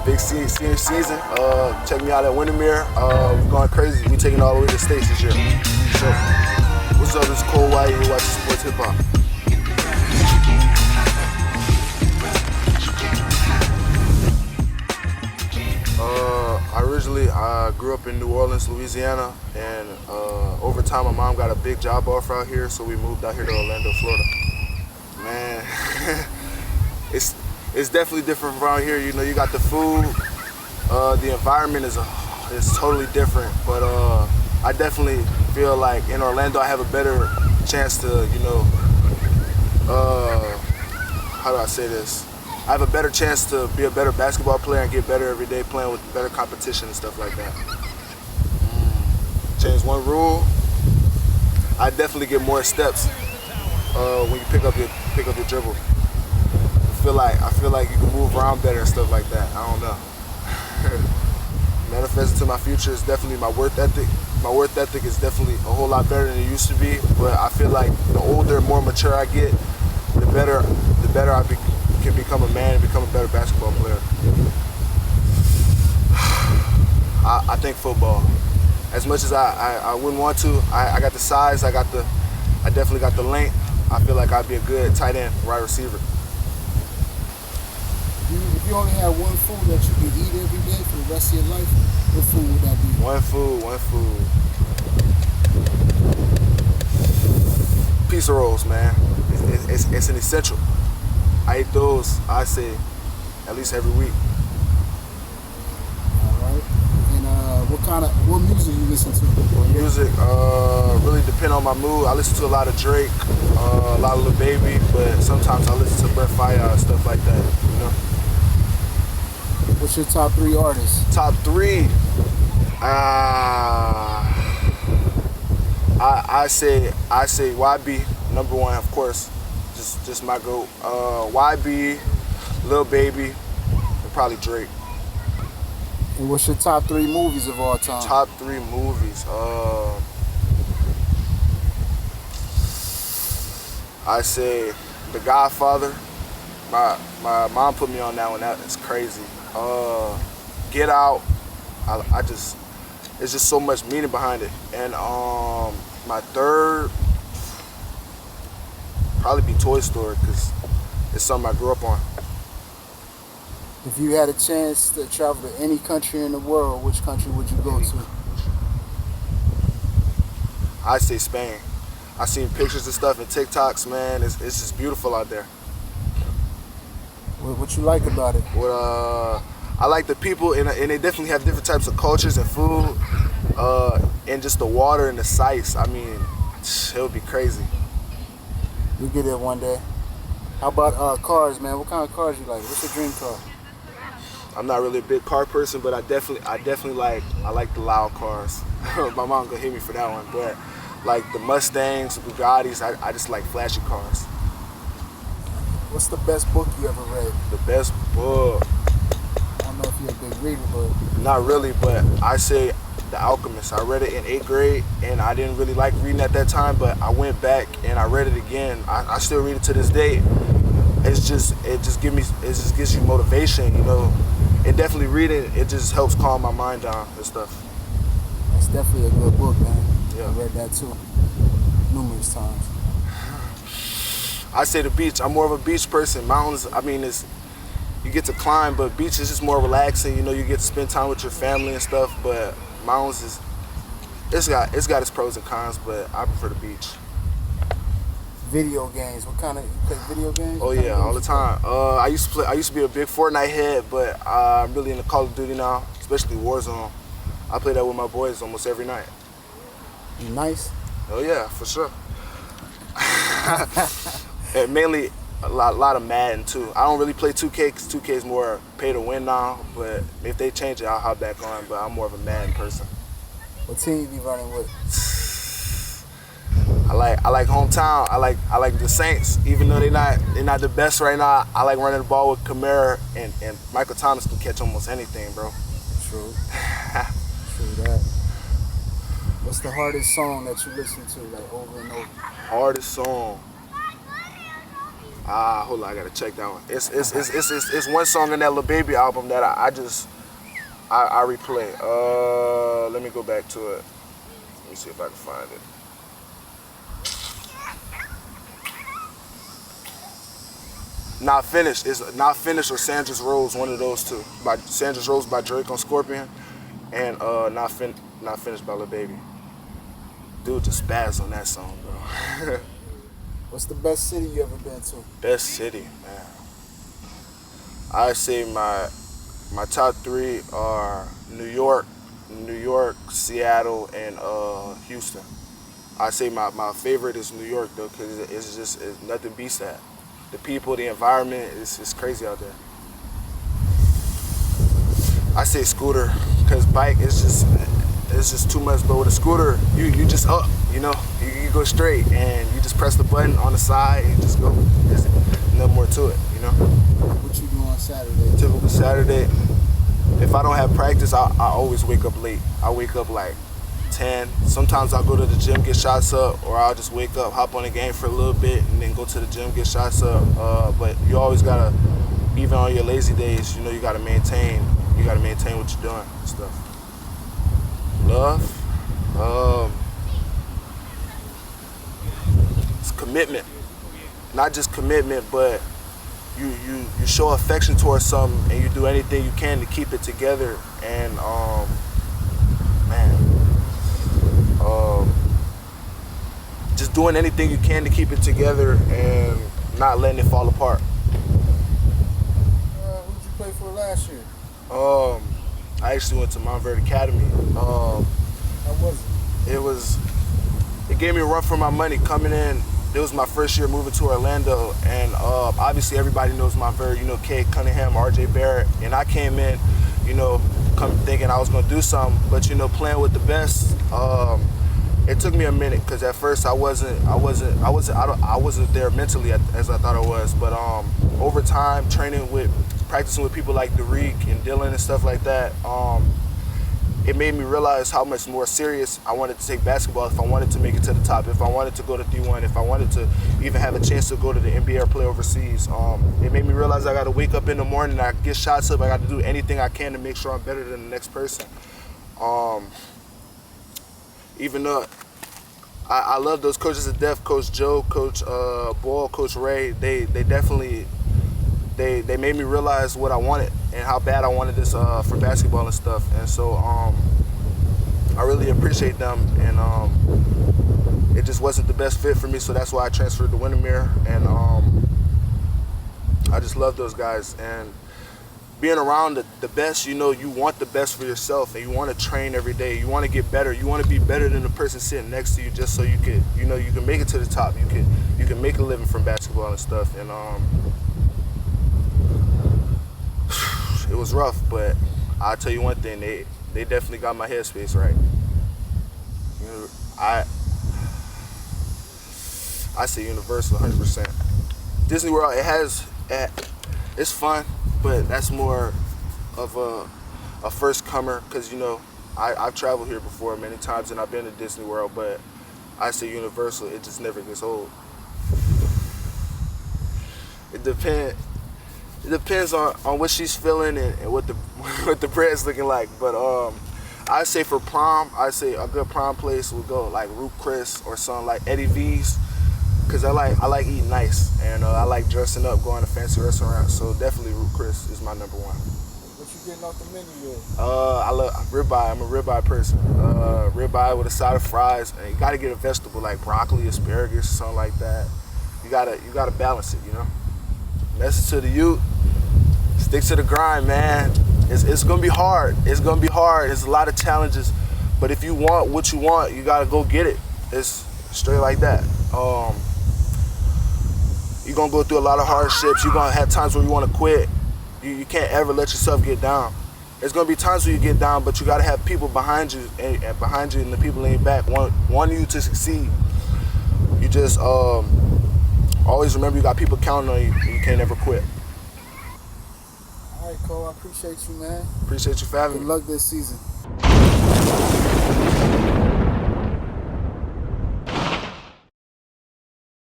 big senior season. Check me out at Windermere. We're going crazy. We taking it all the way to the States this year. So, what's up? It's Cole White. You're watching Sports Hip Hop. I grew up in New Orleans, Louisiana, and over time my mom got a big job offer out here, so we moved out here to Orlando, Florida. Man, it's definitely different around here. You know, you got the food, the environment is totally different, but I definitely feel like in Orlando I have a better chance to, you know, how do I say this? I have a better chance to be a better basketball player and get better every day, playing with better competition and stuff like that. Change one rule, I definitely get more steps when you pick up your dribble. I feel like you can move around better and stuff like that. I don't know. Manifesting to my future is definitely my work ethic. My work ethic is definitely a whole lot better than it used to be, but I feel like the older, more mature I get, the better I can become a man and become a better basketball player. I think football. As much as I wouldn't want to, I got the size, I definitely got the length. I feel like I'd be a good tight end, wide receiver. If you only had one food that you could eat every day for the rest of your life, what food would that be? One food. Pizza rolls, man. It's an essential. I eat those, I say, at least every week. All right. And what music you listen to? Music really depend on my mood. I listen to a lot of Drake, a lot of Lil Baby, but sometimes I listen to Brett Fire and stuff like that. You know. What's your top 3 artists? Top 3. I say YB, number 1, of course. Just my GOAT. YB, Lil Baby, and probably Drake. And what's your top 3 movies of all time? Top 3 movies. I say The Godfather. My mom put me on that one. That is crazy. Get Out. It's just so much meaning behind it. And my third, probably be Toy Story, because it's something I grew up on. If you had a chance to travel to any country in the world, which country would you go to? I'd say Spain. I've seen pictures and stuff and TikToks, man. It's just beautiful out there. What you like about it? I like the people, and they definitely have different types of cultures and food, and just the water and the sights. I mean, it would be crazy. You'll get there one day. How about cars, man? What kind of cars you like? What's your dream car? I'm not really a big car person, but I definitely like the loud cars. My mom gonna hit me for that one, but like the Mustangs, the Bugattis, I just like flashy cars. What's the best book you ever read? The best book? I don't know if you're a big reader, but... Not really, but I say The Alchemist. I read it in 8th grade, and I didn't really like reading at that time, but I went back and I read it again. I still read it to this day. It just gives you motivation, you know. And definitely reading it just helps calm my mind down and stuff. That's definitely a good book, man. Yeah. I read that too, numerous times. I say the beach. I'm more of a beach person. Mountains, I mean, you get to climb, but beach is just more relaxing. You know, you get to spend time with your family and stuff. But mountains it's got its pros and cons, but I prefer the beach. Video games. What kind of, you play video games? Oh yeah, all the time. I used to be a big Fortnite head, but I'm really into Call of Duty now, especially Warzone. I play that with my boys almost every night. You nice? Oh yeah, for sure. And mainly a lot of Madden too. I don't really play 2K because 2K is more pay to win now, but if they change it, I'll hop back on, but I'm more of a Madden person. What team you be running with? I like hometown. I like the Saints, even though they're not the best right now. I like running the ball with Kamara, and Michael Thomas can catch almost anything, bro. True. True that. What's the hardest song that you listen to, like over and over? Hardest song. Hold on, I gotta check that one. It's one song in that Lil Baby album that I replay. Let me go back to it. Let me see if I can find it. Not Finished. It's Not Finished or Sandra's Rose, one of those two. By Sandra's Rose by Drake on Scorpion, and Not Finished by Lil Baby. Dude just spazzed on that song, bro. What's the best city you ever been to? Best city, man. I say my top 3 are New York, Seattle, and Houston. I say my favorite is New York though, because it's nothing beats that. The people, the environment, it's crazy out there. I say scooter, because bike is just too much, but with a scooter, you just up, you know, you go straight and you just press the button on the side and you just go. There's nothing more to it, you know. What you do on Saturday? Typical Saturday. If I don't have practice, I always wake up late. I wake up like 10. Sometimes I'll go to the gym, get shots up, or I'll just wake up, hop on the game for a little bit, and then go to the gym, get shots up. But you always gotta, even on your lazy days, you know, you gotta maintain what you're doing and stuff. Love, it's commitment. Not just commitment, but you show affection towards something and you do anything you can to keep it together. And just doing anything you can to keep it together and not letting it fall apart. Who did you play for last year? I actually went to Montverde Academy. How was it? It gave me a run for my money coming in. It was my first year moving to Orlando, and obviously everybody knows Montverde, you know, Kay Cunningham, RJ Barrett, and I came in, you know, thinking I was gonna do something, but you know, playing with the best, it took me a minute, because at first I wasn't there mentally as I thought I was, but over time, practicing with people like Derek and Dylan and stuff like that, it made me realize how much more serious I wanted to take basketball if I wanted to make it to the top, if I wanted to go to D1, if I wanted to even have a chance to go to the NBA or play overseas. It made me realize I got to wake up in the morning, I get shots up, I got to do anything I can to make sure I'm better than the next person. Even though I love those coaches to death, Coach Joe, Coach Ball, Coach Ray, they definitely, they made me realize what I wanted and how bad I wanted this for basketball and stuff. And so I really appreciate them, and it just wasn't the best fit for me, so that's why I transferred to Windermere. And I just love those guys, and being around the best, you know, you want the best for yourself, and you want to train every day. You want to get better. You want to be better than the person sitting next to you, just so you can, you know, you can make it to the top. You can make a living from basketball and stuff. And it was rough, but I'll tell you one thing, they definitely got my headspace right. You know, I say Universal 100%. Disney World, it's fun, but that's more of a first comer, because you know, I've traveled here before many times and I've been to Disney World, but I say Universal, it just never gets old. It depends on what she's feeling and what the bread's looking like. But I say for prom, I say a good prom place would go like Ruth Chris or something like Eddie V's, because I like eating nice, and I like dressing up, going to fancy restaurants. So definitely Ruth Chris is my number one. What you getting off the menu with? I love ribeye. I'm a ribeye person. Ribeye with a side of fries, and you gotta get a vegetable like broccoli, asparagus, something like that. You gotta balance it, you know. Message to the youth: stick to the grind, man. It's gonna be hard. It's gonna be hard. There's a lot of challenges, but if you want what you want, you gotta go get it. It's straight like that. You're gonna go through a lot of hardships. You're gonna have times where you wanna quit. You can't ever let yourself get down. There's gonna be times where you get down, but you gotta have people behind you, and the people in your back wanting you to succeed. You just always remember you got people counting on you, and you can't ever quit. All right, Cole, I appreciate you, man. Appreciate you for having me. Good luck this season.